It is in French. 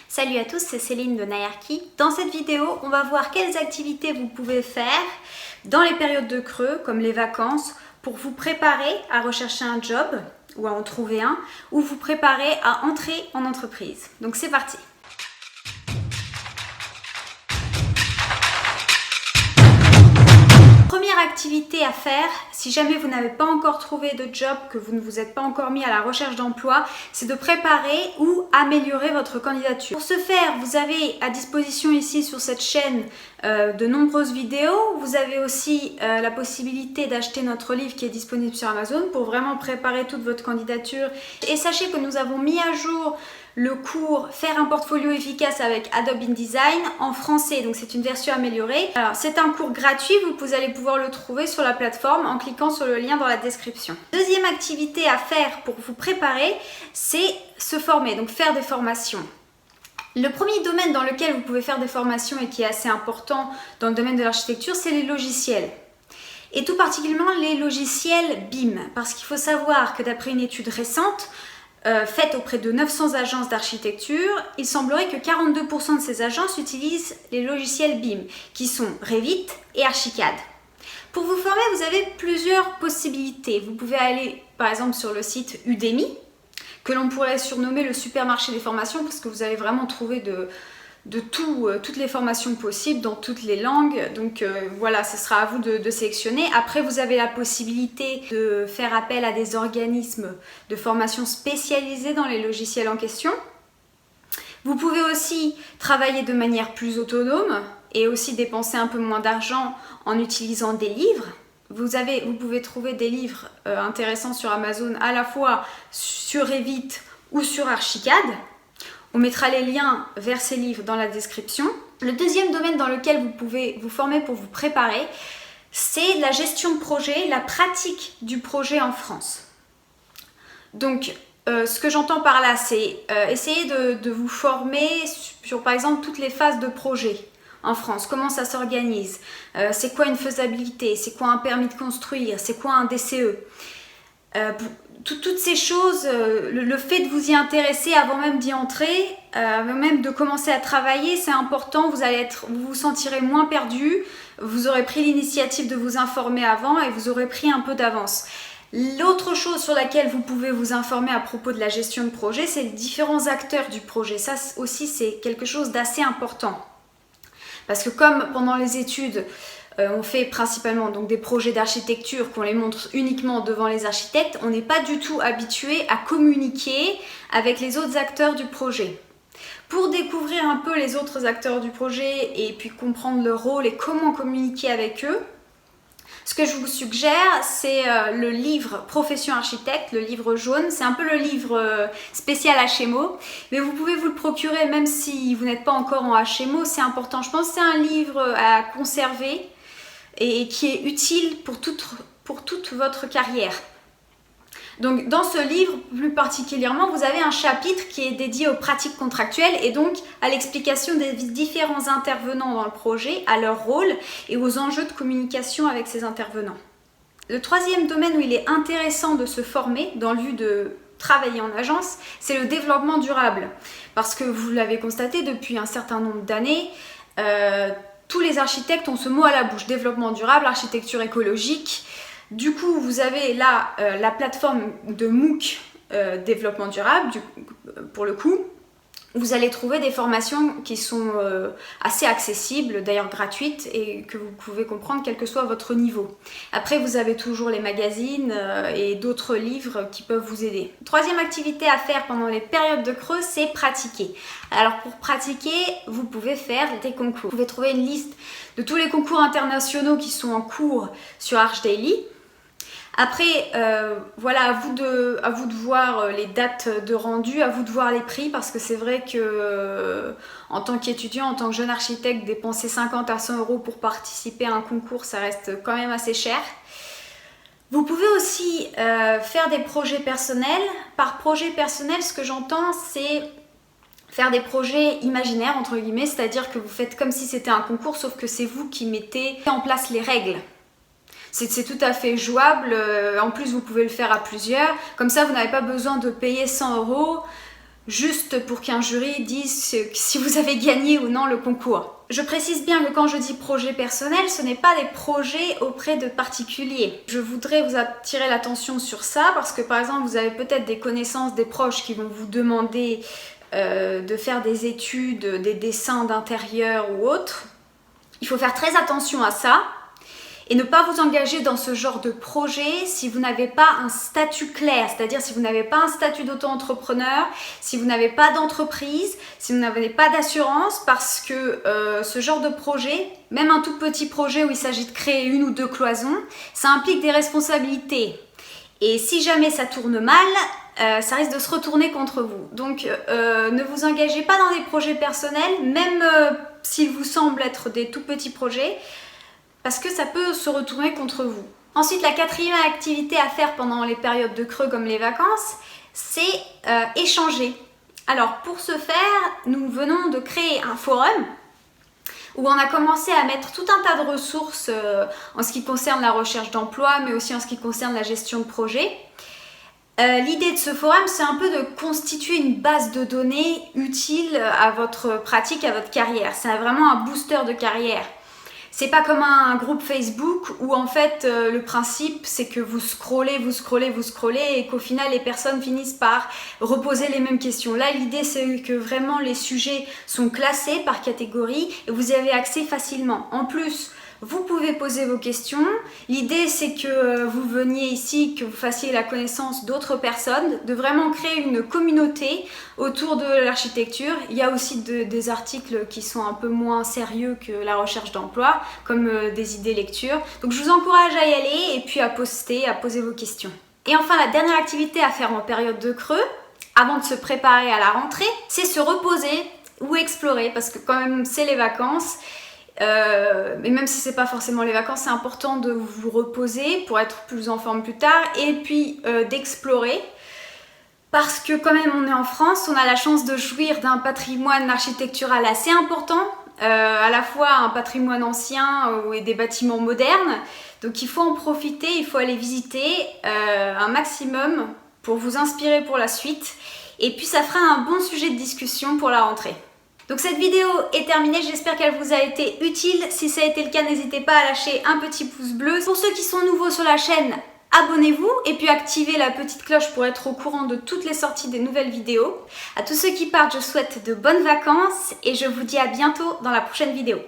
Salut à tous, c'est Céline de Nayarki. Dans cette vidéo, on va voir quelles activités vous pouvez faire dans les périodes de creux, comme les vacances, pour vous préparer à rechercher un job ou à en trouver un, ou vous préparer à entrer en entreprise. Donc c'est parti! Première activité à faire, si jamais vous n'avez pas encore trouvé de job, que vous ne vous êtes pas encore mis à la recherche d'emploi, c'est de préparer ou améliorer votre candidature. Pour ce faire, vous avez à disposition ici sur cette chaîne de nombreuses vidéos. Vous avez aussi la possibilité d'acheter notre livre qui est disponible sur Amazon pour vraiment préparer toute votre candidature. Et sachez que nous avons mis à jour le cours Faire un portfolio efficace avec Adobe InDesign en français, donc c'est une version améliorée. Alors c'est un cours gratuit, vous allez pouvoir le trouver sur la plateforme en cliquant sur le lien dans la description. Deuxième activité à faire pour vous préparer, c'est se former, donc faire des formations. Le premier domaine dans lequel vous pouvez faire des formations et qui est assez important dans le domaine de l'architecture, c'est les logiciels. Et tout particulièrement les logiciels BIM, parce qu'il faut savoir que d'après une étude récente, faite auprès de 900 agences d'architecture, il semblerait que 42% de ces agences utilisent les logiciels BIM, qui sont Revit et Archicad. Pour vous former, vous avez plusieurs possibilités. Vous pouvez aller par exemple sur le site Udemy, que l'on pourrait surnommer le supermarché des formations, parce que vous allez vraiment trouver toutes les formations possibles dans toutes les langues. Donc voilà, ce sera à vous de sélectionner. Après, vous avez la possibilité de faire appel à des organismes de formation spécialisés dans les logiciels en question. Vous pouvez aussi travailler de manière plus autonome et aussi dépenser un peu moins d'argent en utilisant des livres. Vous pouvez trouver des livres intéressants sur Amazon, à la fois sur Revit ou sur Archicad. On mettra les liens vers ces livres dans la description. Le deuxième domaine dans lequel vous pouvez vous former pour vous préparer, c'est la gestion de projet, la pratique du projet en France. Donc, ce que j'entends par là, c'est essayer de vous former sur, par exemple, toutes les phases de projet en France. Comment ça s'organise, c'est quoi une faisabilité, c'est quoi un permis de construire, c'est quoi un DCE. Toutes ces choses, le fait de vous y intéresser avant même d'y entrer, avant même de commencer à travailler, c'est important. Vous vous sentirez moins perdu, vous aurez pris l'initiative de vous informer avant et vous aurez pris un peu d'avance. L'autre chose sur laquelle vous pouvez vous informer à propos de la gestion de projet, c'est les différents acteurs du projet. Ça aussi, c'est quelque chose d'assez important. Parce que comme pendant les études, on fait principalement donc des projets d'architecture qu'on les montre uniquement devant les architectes, on n'est pas du tout habitué à communiquer avec les autres acteurs du projet. Pour découvrir un peu les autres acteurs du projet et puis comprendre leur rôle et comment communiquer avec eux, ce que je vous suggère, c'est le livre Profession Architecte, le livre jaune. C'est un peu le livre spécial HMO, mais vous pouvez vous le procurer même si vous n'êtes pas encore en HMO, c'est important. Je pense que c'est un livre à conserver et qui est utile pour toute votre carrière. Donc dans ce livre, plus particulièrement, vous avez un chapitre qui est dédié aux pratiques contractuelles et donc à l'explication des différents intervenants dans le projet, à leur rôle et aux enjeux de communication avec ces intervenants. Le troisième domaine où il est intéressant de se former dans le but de travailler en agence, c'est le développement durable. Parce que vous l'avez constaté depuis un certain nombre d'années, tous les architectes ont ce mot à la bouche, développement durable, architecture écologique. Du coup, vous avez là la plateforme de MOOC développement durable, pour le coup. Vous allez trouver des formations qui sont assez accessibles, d'ailleurs gratuites, et que vous pouvez comprendre quel que soit votre niveau. Après, vous avez toujours les magazines et d'autres livres qui peuvent vous aider. Troisième activité à faire pendant les périodes de creux, c'est pratiquer. Alors pour pratiquer, vous pouvez faire des concours. Vous pouvez trouver une liste de tous les concours internationaux qui sont en cours sur ArchDaily. Après, voilà, à vous de voir les dates de rendu, à vous de voir les prix, parce que c'est vrai que en tant qu'étudiant, en tant que jeune architecte, dépenser 50 à 100 € pour participer à un concours, ça reste quand même assez cher. Vous pouvez aussi faire des projets personnels. Par projet personnel, ce que j'entends, c'est faire des projets imaginaires, entre guillemets, c'est-à-dire que vous faites comme si c'était un concours, sauf que c'est vous qui mettez en place les règles. C'est tout à fait jouable, en plus vous pouvez le faire à plusieurs, comme ça vous n'avez pas besoin de payer 100 € juste pour qu'un jury dise si vous avez gagné ou non le concours. Je précise bien que quand je dis projet personnel, ce n'est pas des projets auprès de particuliers. Je voudrais vous attirer l'attention sur ça parce que par exemple vous avez peut-être des connaissances, des proches qui vont vous demander de faire des études, des dessins d'intérieur ou autre. Il faut faire très attention à ça et ne pas vous engager dans ce genre de projet si vous n'avez pas un statut clair, c'est-à-dire si vous n'avez pas un statut d'auto-entrepreneur, si vous n'avez pas d'entreprise, si vous n'avez pas d'assurance, parce que ce genre de projet, même un tout petit projet où il s'agit de créer une ou deux cloisons, ça implique des responsabilités. Et si jamais ça tourne mal, ça risque de se retourner contre vous. Donc ne vous engagez pas dans des projets personnels, même s'ils vous semblent être des tout petits projets, parce que ça peut se retourner contre vous. Ensuite, la quatrième activité à faire pendant les périodes de creux comme les vacances, c'est échanger. Alors pour ce faire, nous venons de créer un forum où on a commencé à mettre tout un tas de ressources en ce qui concerne la recherche d'emploi, mais aussi en ce qui concerne la gestion de projet. L'idée de ce forum, c'est un peu de constituer une base de données utile à votre pratique, à votre carrière. C'est vraiment un booster de carrière. C'est pas comme un groupe Facebook où en fait le principe c'est que vous scrollez et qu'au final les personnes finissent par reposer les mêmes questions. Là l'idée c'est que vraiment les sujets sont classés par catégorie et vous y avez accès facilement. En plus, vous pouvez poser vos questions. L'idée, c'est que vous veniez ici, que vous fassiez la connaissance d'autres personnes, de vraiment créer une communauté autour de l'architecture. Il y a aussi des articles qui sont un peu moins sérieux que la recherche d'emploi, comme des idées lecture. Donc, je vous encourage à y aller et puis à poster, à poser vos questions. Et enfin, la dernière activité à faire en période de creux, avant de se préparer à la rentrée, c'est se reposer ou explorer, parce que quand même, c'est les vacances. Mais même si c'est pas forcément les vacances, c'est important de vous reposer pour être plus en forme plus tard et puis d'explorer parce que quand même on est en France, on a la chance de jouir d'un patrimoine architectural assez important, à la fois un patrimoine ancien et des bâtiments modernes, donc il faut en profiter, il faut aller visiter un maximum pour vous inspirer pour la suite et puis ça fera un bon sujet de discussion pour la rentrée. Donc cette vidéo est terminée, j'espère qu'elle vous a été utile. Si ça a été le cas, n'hésitez pas à lâcher un petit pouce bleu. Pour ceux qui sont nouveaux sur la chaîne, abonnez-vous et puis activez la petite cloche pour être au courant de toutes les sorties des nouvelles vidéos. À tous ceux qui partent, je souhaite de bonnes vacances et je vous dis à bientôt dans la prochaine vidéo.